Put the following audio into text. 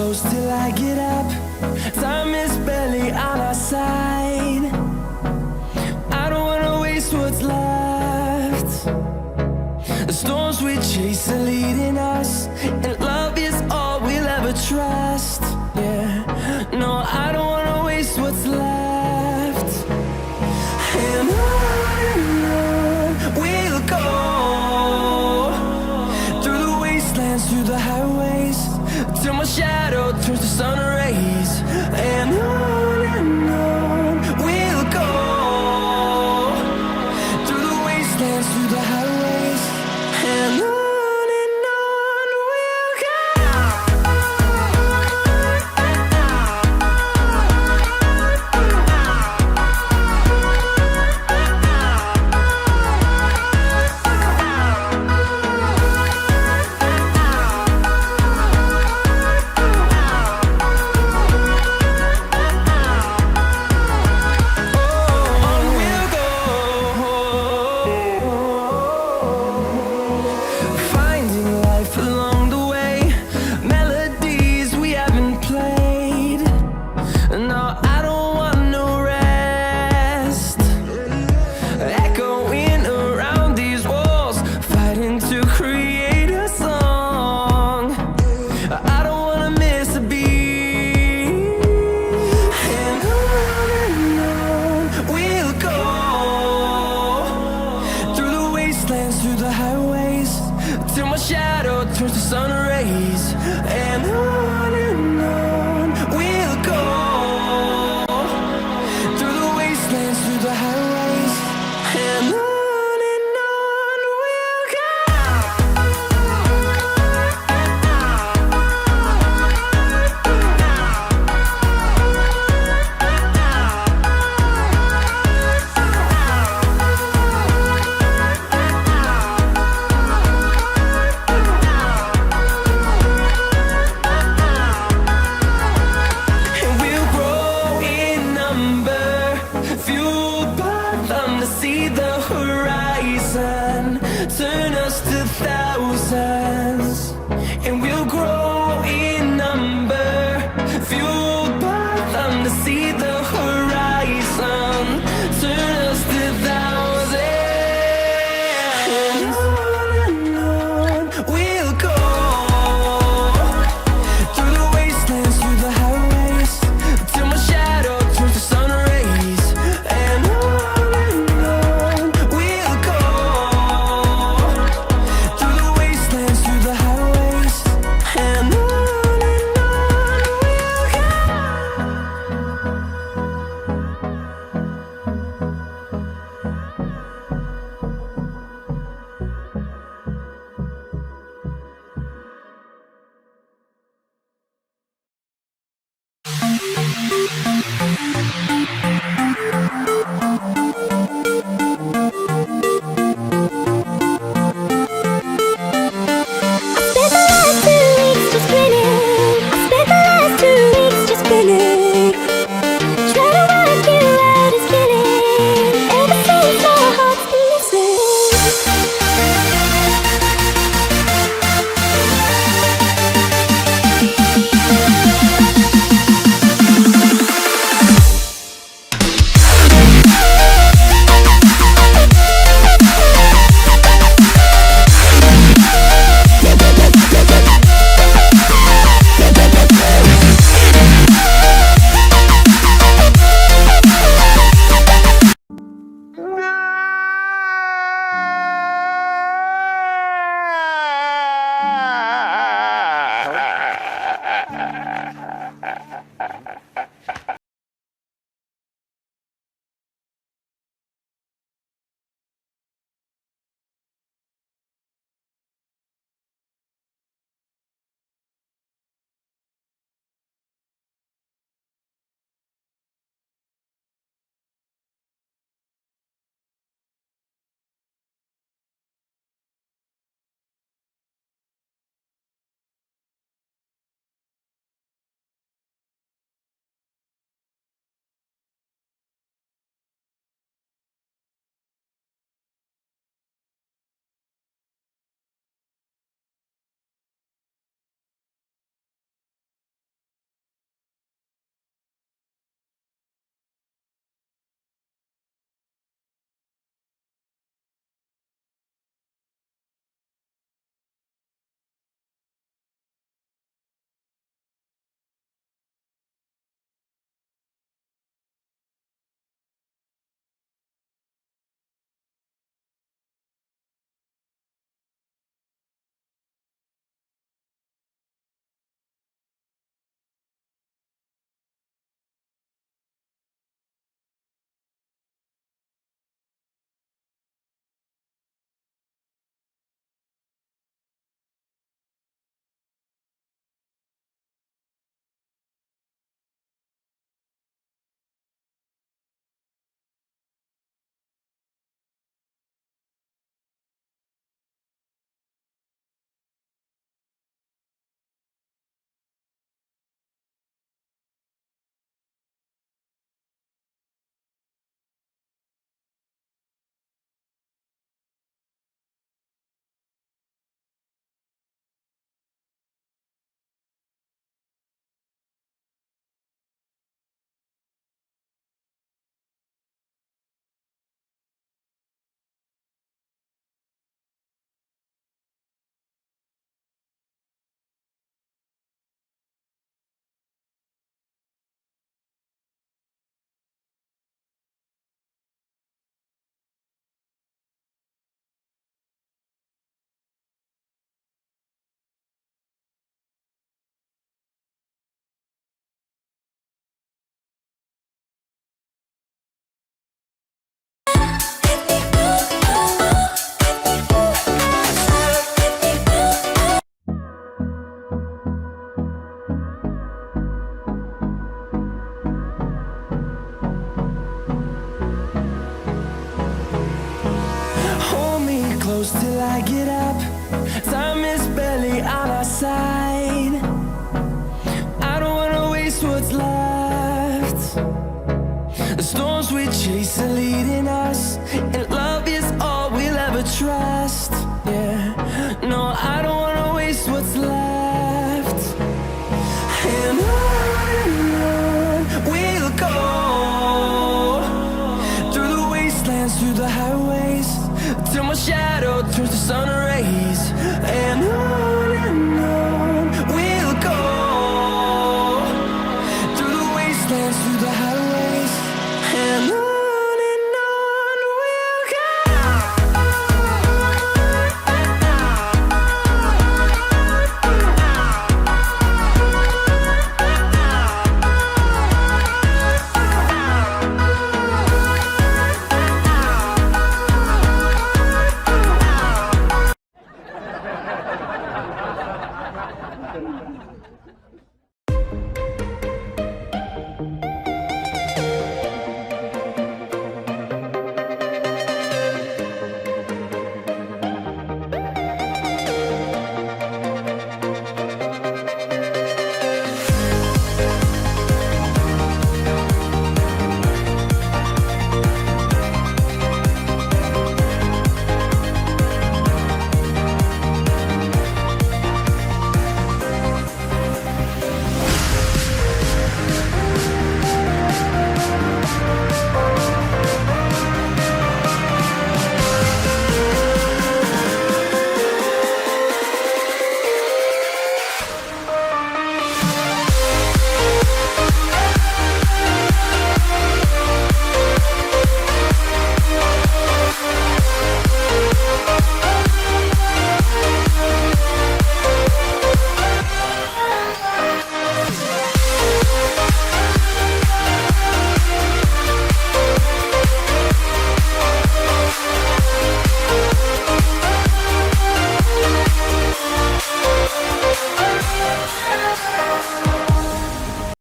close till I get up. Time is barely on our side. I don't wanna waste what's left. The storms we chase are leading us, and love is all we'll ever trust. Yeah, no, I don't wanna waste what's left. And on we'll go, through the wastelands, through the highways, till my shadow turns to sun rays. And on we'll go, through the wastelands, through the highways, and on we'll go. Finding life along the way, melodies we haven't played. No, I don't want no rest. Echoing around these walls, fighting to create a song. I don't wanna miss a beat. And on we'll go, through the wastelands, through the highways, till my shadow turns to sun rays. And on we'll go, through the wastelands, through the highways, and on we'll go. And we'll grow in number, fueled by them to see the horizon, turn us to thousands. And we'll grow in number, fueled by them to see the horizon, turn us to thousands. And on we'll go, through the wastelands, through the highways, till my shadow turns to sun rays. And on close till I get up. Time is barely on our side. I don't wanna waste what's left. The storms we chase are leading us, and love is all we'll ever trust. Yeah, no, I don't wanna waste what's left. And on we'll go, through the wastelands, through the highways, till my shadow turns to sun rays. And on